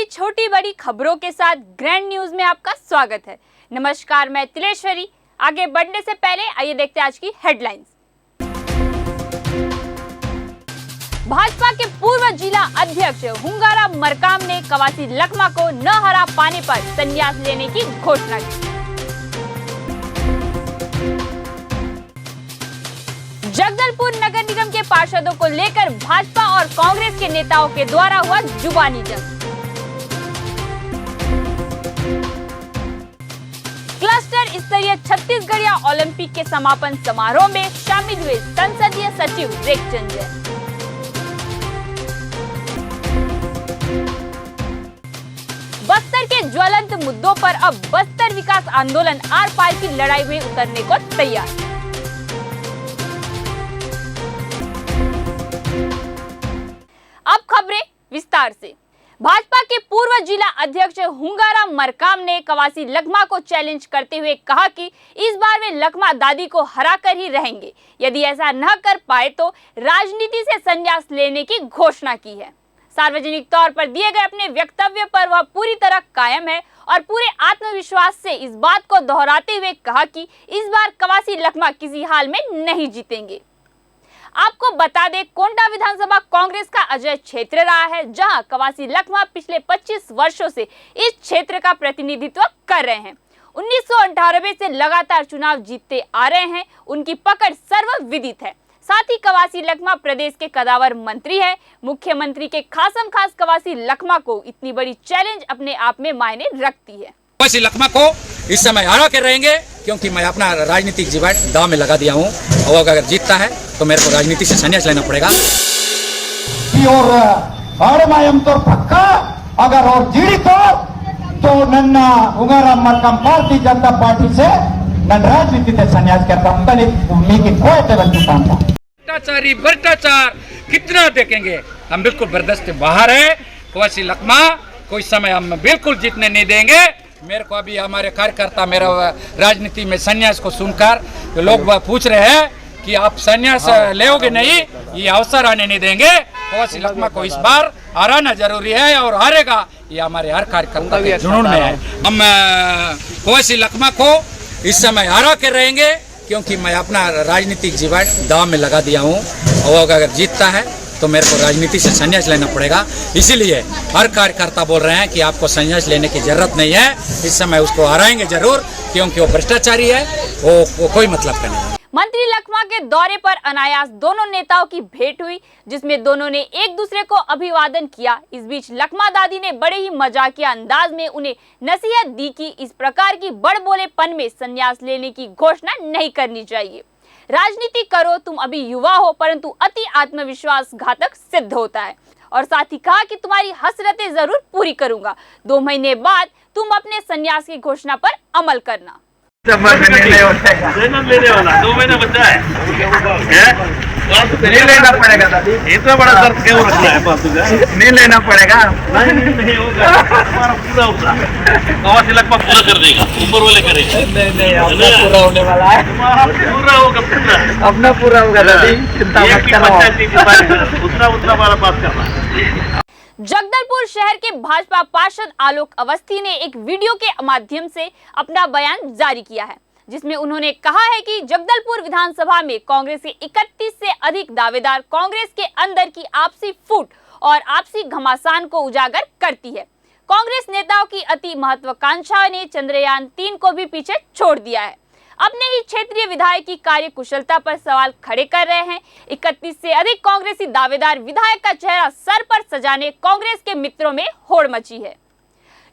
छोटी बड़ी खबरों के साथ ग्रैंड न्यूज में आपका स्वागत है। नमस्कार, मैं तिलेश्वरी। आगे बढ़ने से पहले आइए देखते हैं आज की हेडलाइंस। भाजपा के पूर्व जिला अध्यक्ष हुंगारा मरकाम ने कवासी लखमा को न हरा पाने पर संन्यास लेने की घोषणा की। जगदलपुर नगर निगम के पार्षदों को लेकर भाजपा और कांग्रेस के नेताओं के द्वारा हुआ जुबानी जंग। क्लस्टर स्तरीय छत्तीसगढ़िया ओलंपिक के समापन समारोह में शामिल हुए संसदीय सचिव रेखचंद जैन। बस्तर के ज्वलंत मुद्दों पर अब बस्तर विकास आंदोलन आर पार की लड़ाई में उतरने को तैयार। अब खबरें विस्तार से। भाजपा के पूर्व जिला अध्यक्ष हुंगारा मरकाम ने कवासी लखमा को चैलेंज करते हुए कहा कि इस बार वे लखमा दादी को हराकर ही रहेंगे। यदि ऐसा न कर पाए तो राजनीति से संन्यास लेने की घोषणा की है। सार्वजनिक तौर पर दिए गए अपने वक्तव्य पर वह पूरी तरह कायम है और पूरे आत्मविश्वास से इस बात को दोहराते हुए कहा कि इस बार कवासी लखमा किसी हाल में नहीं जीतेंगे। आपको बता दें, कोंडा विधानसभा कांग्रेस का अजय क्षेत्र रहा है, जहां कवासी लखमा पिछले 25 वर्षों से इस क्षेत्र का प्रतिनिधित्व कर रहे हैं। 1998 से लगातार चुनाव जीतते आ रहे हैं। उनकी पकड़ सर्वविदित है। साथ ही कवासी लखमा प्रदेश के कदावर मंत्री है। मुख्यमंत्री के खासम खास कवासी लखमा को इतनी बड़ी चैलेंज अपने आप में मायने रखती है। कवासी लखमा को इस समय हरा के रहेंगे, क्योंकि मैं अपना राजनीतिक जीवन दांव में लगा दिया हूँ और अगर जीतता है तो मेरे को राजनीति से संन्यास लेना पड़ेगा। और पक्का अगर और जीड़ी तो नन्ना हुंगारा मरकाम भारतीय जनता पार्टी से नन राजनीति से संन्यास करता हूँ। भ्रष्टाचार कितना देखेंगे, हम बिल्कुल बर्दाश्त बाहर है। कवासी लखमा कोई समय हम बिल्कुल जीतने नहीं देंगे। मेरे को अभी हमारे कार्यकर्ता मेरा राजनीति में संन्यास को सुनकर तो लोग पूछ रहे हैं कि आप संन्यास लेओगे नहीं, ये अवसर आने नहीं देंगे। कवासी लखमा को इस बार हराना जरूरी है और हारेगा, ये हमारे हर कार्यकर्ता के जुनून में है। हम कवासी लखमा को इस समय हरा के रहेंगे, क्योंकि मैं अपना राजनीतिक जीवन दांव में लगा दिया हूँ और अगर जीतता है तो मेरे को राजनीति से संन्यास लेना पड़ेगा। इसीलिए हर कार्यकर्ता बोल रहे हैं कि आपको संन्यास लेने की जरूरत नहीं है। इस समय उसको हराएंगे जरूर, क्योंकि वो भ्रष्टाचारी है, वो कोई मतलब का नहीं। मंत्री लखमा के दौरे पर अनायास दोनों नेताओं की भेंट हुई, जिसमें दोनों ने एक दूसरे को अभिवादन किया। इस बीच लखमा दादी ने बड़े ही मजाकिया अंदाज में उन्हें नसीहत दी कि इस प्रकार की बड़बोलेपन में संन्यास लेने की घोषणा नहीं करनी चाहिए। राजनीति करो, तुम अभी युवा हो, परंतु अति आत्मविश्वास घातक सिद्ध होता है। और साथ ही कहा कि तुम्हारी हसरतें जरूर पूरी करूंगा। 2 महीने बाद तुम अपने संन्यास की घोषणा पर अमल करना। लेने वाला 2 महीना बचा है। नहीं लेना पड़ेगा दादी, इतना बड़ा दर्द क्यों रखना है फालतू का? नहीं लेना पड़ेगा। नहीं होगा, हमारा पूरा होगा। कवासी लखमा पूरा कर देगा, ऊपर वाले करेगा। नहीं अपना पूरा होने वाला है। हमारा पूरा होगा, पूरा अपना पूरा होगा दादी, चिंता मत करो। उतना हमारा बात करना है। जगदलपुर शहर के भाजपा पार्षद आलोक अवस्थी ने एक वीडियो के माध्यम से अपना बयान जारी किया है, जिसमें उन्होंने कहा है कि जगदलपुर विधानसभा में कांग्रेस के 31 से अधिक दावेदार कांग्रेस के अंदर की आपसी फूट और आपसी घमासान को उजागर करती है। कांग्रेस नेताओं की अति महत्वाकांक्षा ने चंद्रयान 3 को भी पीछे छोड़ दिया है। अपने ही क्षेत्रीय विधायक की कार्य कुशलता पर सवाल खड़े कर रहे हैं। 31 से अधिक कांग्रेसी दावेदार विधायक का चेहरा सर पर सजाने कांग्रेस के मित्रों में होड़ मची है।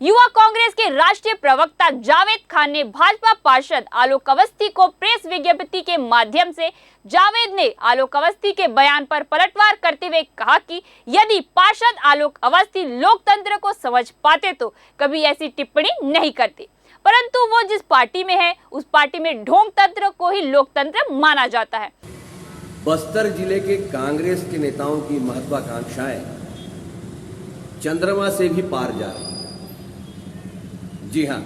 युवा कांग्रेस के राष्ट्रीय प्रवक्ता जावेद खान ने भाजपा पार्षद आलोक अवस्थी को प्रेस विज्ञप्ति के माध्यम से जावेद ने आलोक अवस्थी के बयान पर पलटवार करते हुए कहा कि यदि पार्षद आलोक अवस्थी लोकतंत्र को समझ पाते तो कभी ऐसी टिप्पणी नहीं करते, परंतु वो जिस पार्टी में है उस पार्टी में ढोंग तंत्र को ही लोकतंत्र माना जाता है। बस्तर जिले के कांग्रेस के नेताओं की महत्वाकांक्षाएं चंद्रमा से भी पार जा रही है। जी हां,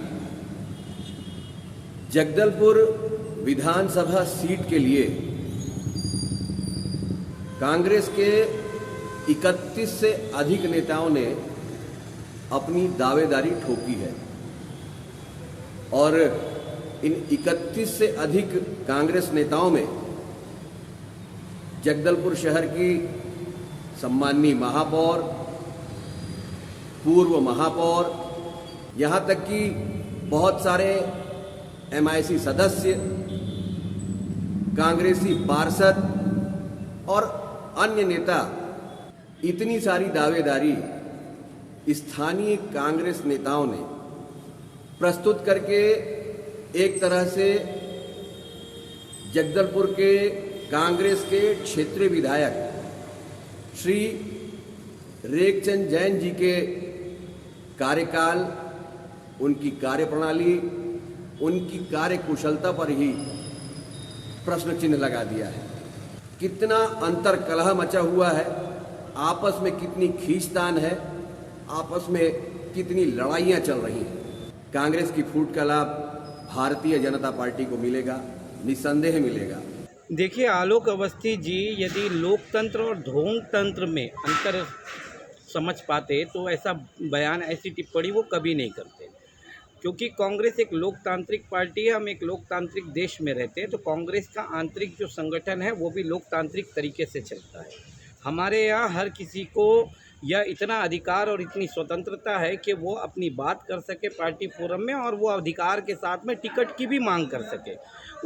जगदलपुर विधानसभा सीट के लिए कांग्रेस के 31 से अधिक नेताओं ने अपनी दावेदारी ठोकी है और इन 31 से अधिक कांग्रेस नेताओं में जगदलपुर शहर की सम्माननीय महापौर, पूर्व महापौर, यहाँ तक कि बहुत सारे MIC सदस्य, कांग्रेसी पार्षद और अन्य नेता, इतनी सारी दावेदारी स्थानीय कांग्रेस नेताओं ने प्रस्तुत करके एक तरह से जगदलपुर के कांग्रेस के क्षेत्रीय विधायक श्री रेखचंद जैन जी के कार्यकाल, उनकी कार्यप्रणाली, उनकी कार्यकुशलता पर ही प्रश्न चिन्ह लगा दिया है। कितना अंतर कलह मचा हुआ है, आपस में कितनी खींचतान है, आपस में कितनी लड़ाइयां चल रही हैं। कांग्रेस की फूट का लाभ भारतीय जनता पार्टी को मिलेगा, निसंदेह मिलेगा। देखिए, आलोक अवस्थी जी यदि लोकतंत्र और ढोंग तंत्र में अंतर समझ पाते तो ऐसा बयान, ऐसी टिप्पणी वो कभी नहीं करते, क्योंकि कांग्रेस एक लोकतांत्रिक पार्टी है। हम एक लोकतांत्रिक देश में रहते हैं, तो कांग्रेस का आंतरिक जो संगठन है वो भी लोकतांत्रिक तरीके से चलता है। हमारे यहाँ हर किसी को यह इतना अधिकार और इतनी स्वतंत्रता है कि वो अपनी बात कर सके पार्टी फोरम में, और वो अधिकार के साथ में टिकट की भी मांग कर सके।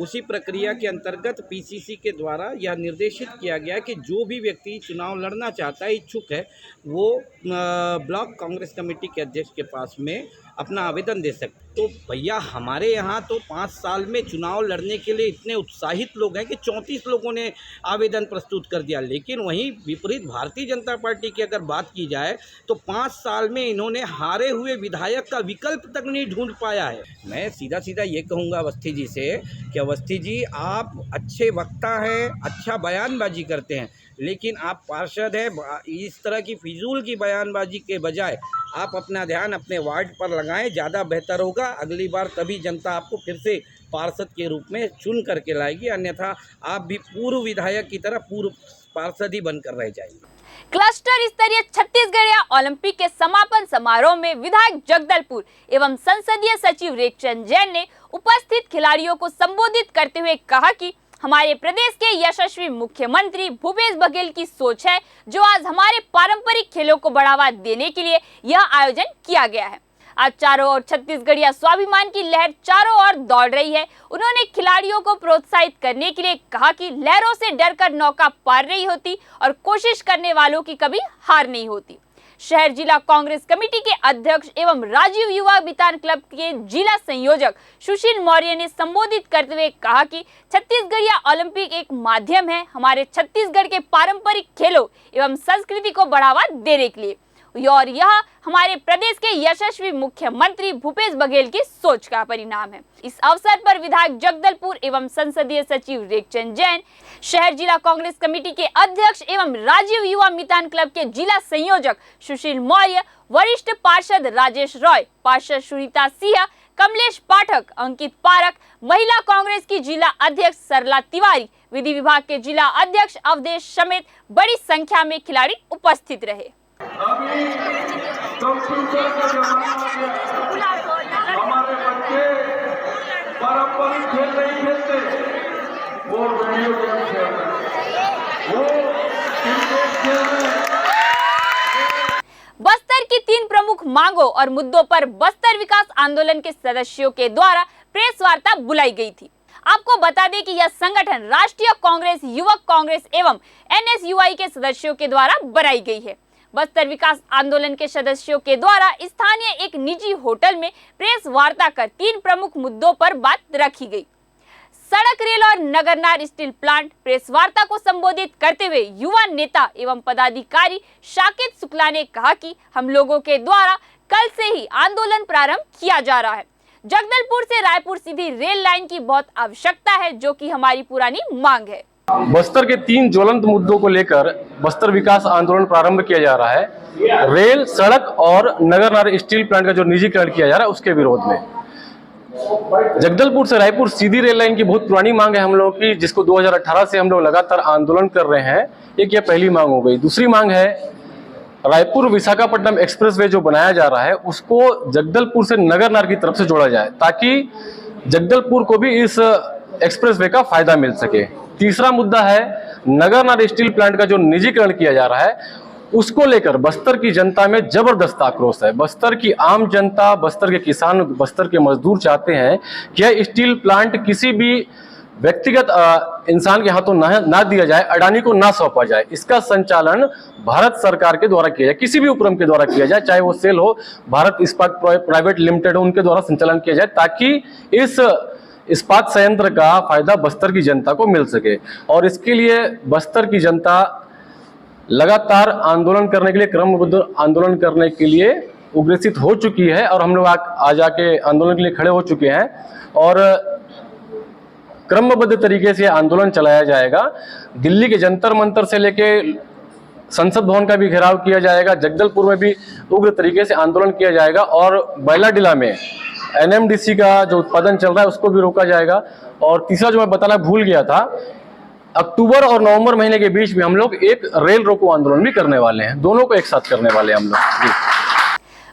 उसी प्रक्रिया के अंतर्गत PCC के द्वारा यह निर्देशित किया गया कि जो भी व्यक्ति चुनाव लड़ना चाहता है, इच्छुक है, वो ब्लॉक कांग्रेस कमेटी के अध्यक्ष के पास में अपना आवेदन दे सकते। तो भैया, हमारे यहाँ तो 5 साल में चुनाव लड़ने के लिए इतने उत्साहित लोग हैं कि 34 लोगों ने आवेदन प्रस्तुत कर दिया। लेकिन वहीं विपरीत भारतीय जनता पार्टी की अगर बात की जाए तो 5 साल में इन्होंने हारे हुए विधायक का विकल्प तक नहीं ढूंढ पाया है। मैं सीधा सीधा ये कहूँगा अवस्थी जी से कि अवस्थी जी, आप अच्छे वक्ता हैं, अच्छा बयानबाजी करते हैं, लेकिन आप पार्षद हैं। इस तरह की फिजूल की बयानबाजी के बजाय आप अपना ध्यान अपने वार्ड पर लगाएं, ज़्यादा बेहतर होगा। अगली बार तभी जनता आपको फिर से पार्षद के रूप में चुन करके लाएगी, अन्यथा आप भी पूर्व विधायक की तरह पूर्व पार्षद ही बनकर रह जाएंगे। क्लस्टर स्तरीय छत्तीसगढ़ ओलंपिक के समापन समारोह में विधायक जगदलपुर एवं संसदीय सचिव रेखचंद जैन ने उपस्थित खिलाड़ियों को संबोधित करते हुए कहा कि हमारे प्रदेश के यशस्वी मुख्यमंत्री भूपेश बघेल की सोच है, जो आज हमारे पारंपरिक खेलों को बढ़ावा देने के लिए यह आयोजन किया गया है। आज चारों ओर छत्तीसगढ़िया स्वाभिमान की लहर चारों ओर दौड़ रही है। उन्होंने खिलाड़ियों को प्रोत्साहित करने के लिए कहा कि लहरों से डरकर नौका पार नहीं होती और कोशिश करने वालों की कभी हार नहीं होती। शहर जिला कांग्रेस कमेटी के अध्यक्ष एवं राजीव युवा मितान क्लब के जिला संयोजक सुशील मौर्य ने संबोधित करते हुए कहा कि छत्तीसगढ़िया ओलंपिक एक माध्यम है हमारे छत्तीसगढ़ के पारंपरिक खेलों एवं संस्कृति को बढ़ावा देने के लिए, और यह हमारे प्रदेश के यशस्वी मुख्यमंत्री भूपेश बघेल की सोच का परिणाम है। इस अवसर पर विधायक जगदलपुर एवं संसदीय सचिव रेखचंद जैन, शहर जिला कांग्रेस कमेटी के अध्यक्ष एवं राजीव युवा मितान क्लब के जिला संयोजक सुशील मौर्य, वरिष्ठ पार्षद राजेश रॉय, पार्षद सुनीता सिंह, कमलेश पाठक, अंकित पारक, महिला कांग्रेस की जिला अध्यक्ष सरला तिवारी, विधि विभाग के जिला अध्यक्ष अवधेश समेत बड़ी संख्या में खिलाड़ी उपस्थित रहे। अभी कंप्यूटर का जमाना आ गया, हमारे बच्चे पारंपरिक खेल नहीं खेलते, वो वीडियो गेम खेल रहे हैं, वो क्रिकेट खेल रहे हैं। बस्तर की 3 प्रमुख मांगों और मुद्दों पर बस्तर विकास आंदोलन के सदस्यों के द्वारा प्रेस वार्ता बुलाई गई थी। आपको बता दें कि यह संगठन राष्ट्रीय कांग्रेस, युवक कांग्रेस एवं NSUI के सदस्यों के द्वारा बनाई गई है। बस्तर विकास आंदोलन के सदस्यों के द्वारा स्थानीय एक निजी होटल में प्रेस वार्ता कर 3 प्रमुख मुद्दों पर बात रखी गई। सड़क, रेल और नगरनार स्टील प्लांट। प्रेस वार्ता को संबोधित करते हुए युवा नेता एवं पदाधिकारी साकेत शुक्ला ने कहा कि हम लोगों के द्वारा कल से ही आंदोलन प्रारंभ किया जा रहा है। जगदलपुर से रायपुर सीधी रेल लाइन की बहुत आवश्यकता है, जो कि हमारी पुरानी मांग है। बस्तर के 3 ज्वलंत मुद्दों को लेकर बस्तर विकास आंदोलन प्रारंभ किया जा रहा है। रेल, सड़क और नगरनार स्टील प्लांट का जो निजीकरण किया जा रहा है उसके विरोध में। जगदलपुर से रायपुर सीधी रेल लाइन की बहुत पुरानी मांग है हम लोगों की, जिसको 2018 से हम लोग लगातार आंदोलन कर रहे हैं। एक यह पहली मांग हो गई। दूसरी मांग है रायपुर विशाखापट्टनम एक्सप्रेसवे जो बनाया जा रहा है उसको जगदलपुर से नगरनार की तरफ से जोड़ा जाए, ताकि जगदलपुर को भी इस एक्सप्रेसवे का फायदा मिल सके। तीसरा मुद्दा है नगरनार स्टील प्लांट का जो निजीकरण किया जा रहा है उसको लेकर बस्तर की जनता में जबरदस्त आक्रोश है। बस्तर की आम जनता, बस्तर के किसान, बस्तर के मजदूर चाहते हैं कि यह स्टील प्लांट किसी भी व्यक्तिगत इंसान के हाथों ना दिया जाए, अडानी को ना सौंपा जाए। इसका संचालन भारत सरकार के द्वारा किया जाए, किसी भी उपक्रम के द्वारा किया जाए, चाहे वो सेल हो, भारत इस्पात प्राइवेट लिमिटेड हो, उनके द्वारा संचालन किया जाए, ताकि इस इस्पात संयंत्र का फायदा बस्तर की जनता को मिल सके। और इसके लिए बस्तर की जनता लगातार आंदोलन करने के लिए, क्रमबद्ध आंदोलन करने के लिए उग्रसित हो चुकी है और हम लोग आज आके आंदोलन के लिए खड़े हो चुके हैं और क्रमबद्ध तरीके से आंदोलन चलाया जाएगा। दिल्ली के जंतर मंतर से लेके संसद भवन का भी घेराव किया जाएगा, जगदलपुर में भी उग्र तरीके से आंदोलन किया जाएगा और बैलाडीला में एनएमडीसी का जो उत्पादन चल रहा है उसको भी रोका जाएगा। और तीसरा जो मैं बताना भूल गया था, अक्टूबर और नवंबर महीने के बीच में हम लोग एक रेल रोको आंदोलन भी करने वाले हैं, दोनों को एक साथ करने वाले हैं हम लोग।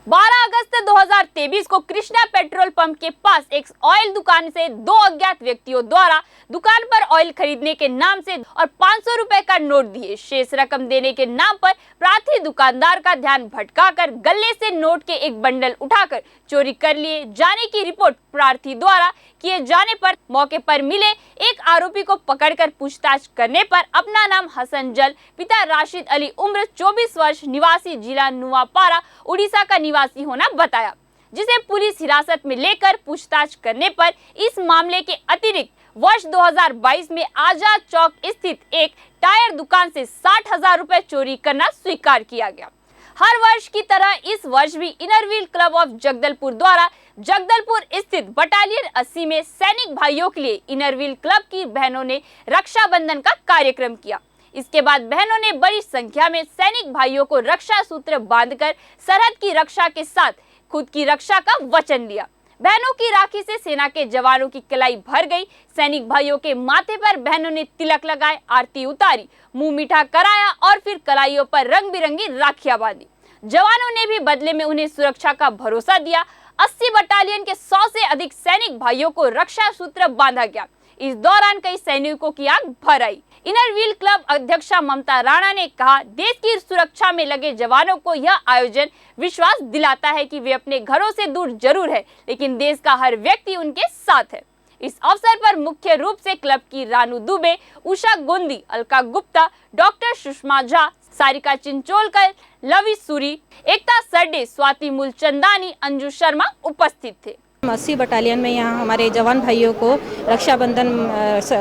12 अगस्त 2023 को कृष्णा पेट्रोल पंप के पास एक ऑयल दुकान से 2 अज्ञात व्यक्तियों द्वारा दुकान पर ऑयल खरीदने के नाम से और 500 रुपए का नोट दिए शेष रकम देने के नाम पर प्रार्थी दुकानदार का ध्यान भटकाकर गले से नोट के एक बंडल उठाकर चोरी कर लिए जाने की रिपोर्ट प्रार्थी द्वारा किए जाने पर मौके पर मिले एक आरोपी को पकड़कर पूछताछ करने पर अपना नाम हसन जल, पिता राशिद अली, उम्र 24 वर्ष, निवासी जिला नुआपारा, उड़ीसा का निवासी होना बताया, जिसे पुलिस हिरासत में लेकर पूछताछ करने पर इस मामले के अतिरिक्त वर्ष 2022 में आजाद चौक स्थित एक टायर दुकान से 60,000 रुपए चोरी करना स्वीकार किया गया। हर वर्ष की तरह इस वर्ष भी इनरव्हील क्लब ऑफ जगदलपुर द्वारा जगदलपुर स्थित बटालियन 80 में सैनिक भाइयों के लिए इनरव्हील क्लब की बहनों ने रक्षाबंधन का कार्यक्रम किया। इसके बाद बहनों ने बड़ी संख्या में सैनिक भाइयों को रक्षा सूत्र बांधकर सरहद की रक्षा के साथ खुद की रक्षा का वचन लिया। बहनों की राखी से सेना के जवानों की कलाई भर गई। सैनिक भाइयों के माथे पर बहनों ने तिलक लगाए, आरती उतारी, मुंह मीठा कराया और फिर कलाइयों पर रंग बिरंगी राखियां बांधी। जवानों ने भी बदले में उन्हें सुरक्षा का भरोसा दिया। 80 बटालियन के 100 से अधिक सैनिक भाइयों को रक्षा सूत्र बांधा गया। इस दौरान कई सैनिकों की आंख भर आई। इनरव्हील क्लब अध्यक्षा ममता राणा ने कहा, देश की सुरक्षा में लगे जवानों को यह आयोजन विश्वास दिलाता है कि वे अपने घरों से दूर जरूर है, लेकिन देश का हर व्यक्ति उनके साथ है। इस अवसर पर मुख्य रूप से क्लब की रानू दुबे, उषा गोंदी, अलका गुप्ता, डॉक्टर सुषमा झा, सारिका चिंचोलकर, लवी सूरी, एकता सरडे, स्वाति मूलचंदानी, अंजू शर्मा उपस्थित थे। 80 बटालियन में यहाँ हमारे जवान भाइयों को रक्षाबंधन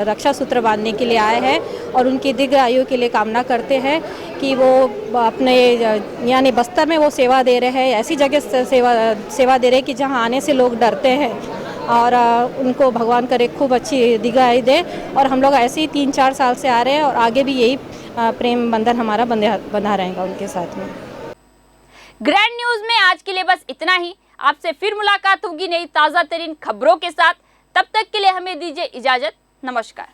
रक्षा सूत्र बांधने के लिए आए हैं और उनकी दीर्घ आयु के लिए कामना करते हैं कि वो अपने यानी बस्तर में वो सेवा दे रहे हैं, ऐसी जगह सेवा दे रहे हैं कि जहाँ आने से लोग डरते हैं और उनको भगवान करे खूब अच्छी दीर्घ आयु दे। और हम लोग ऐसे ही 3-4 साल से आ रहे हैं और आगे भी यही प्रेम बंधन हमारा बंधा रहेगा उनके साथ में। ग्रैंड न्यूज में आज के लिए बस इतना ही। आपसे फिर मुलाकात होगी नई ताज़ा तरीन खबरों के साथ। तब तक के लिए हमें दीजिए इजाजत। नमस्कार।